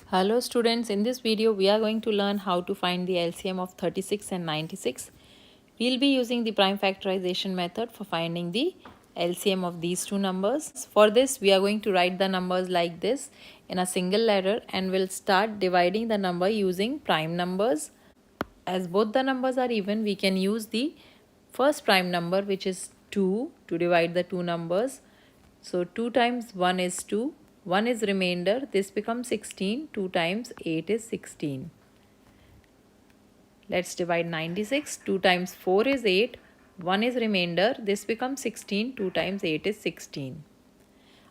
Hello students, in this video we are going to learn how to find the LCM of 36 and 96. We'll be using the prime factorization method for finding the LCM of these two numbers. For this we are going to write the numbers like this in a single letter and we'll start dividing the number using prime numbers. As both the numbers are even, we can use the first prime number, which is 2, to divide the two numbers. So 2 times 1 is 2, 1 is remainder, this becomes 16, 2 times 8 is 16. Let's divide 96, 2 times 4 is 8, 1 is remainder, this becomes 16, 2 times 8 is 16.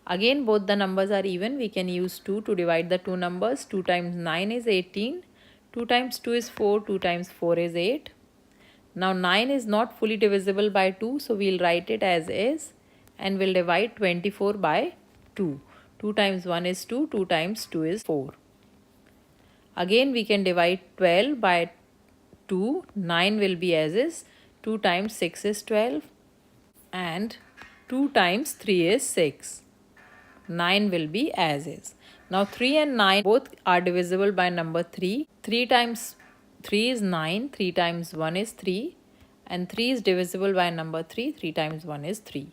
Again both the numbers are even, we can use 2 to divide the two numbers. 2 times 9 is 18, 2 times 2 is 4, 2 times 4 is 8. Now 9 is not fully divisible by 2, so we'll write it as is and we'll divide 24 by 2. 2 times 1 is 2, 2 times 2 is 4. Again we can divide 12 by 2, 9 will be as is, 2 times 6 is 12 and 2 times 3 is 6. 9 will be as is. Now 3 and 9 both are divisible by number 3. 3 times 3 is 9, 3 times 1 is 3 and 3 is divisible by number 3, 3 times 1 is 3.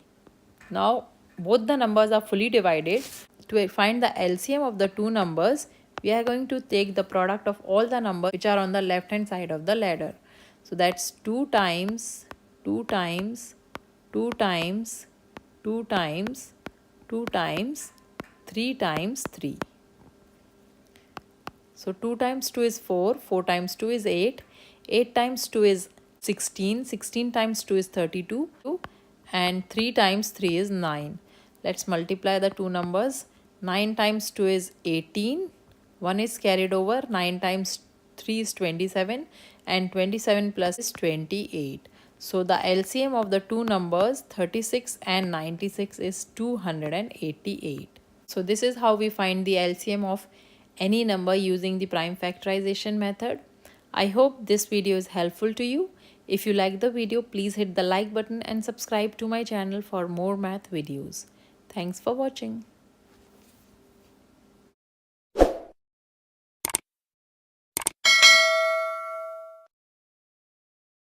Now both the numbers are fully divided. To find the LCM of the two numbers, we are going to take the product of all the numbers which are on the left hand side of the ladder. So that's 2 times 2 times 2 times 2 times 2 times 3 times 3. So 2 times 2 is 4, 4 times 2 is 8, 8 times 2 is 16, 16 times 2 is 32 and 3 times 3 is 9. Let's multiply the two numbers. 9 times 2 is 18, 1 is carried over, 9 times 3 is 27 and 27 plus is 28. So the LCM of the two numbers 36 and 96 is 288. So this is how we find the LCM of any number using the prime factorization method. I hope this video is helpful to you. If you like the video, please hit the like button and subscribe to my channel for more math videos. Thanks for watching.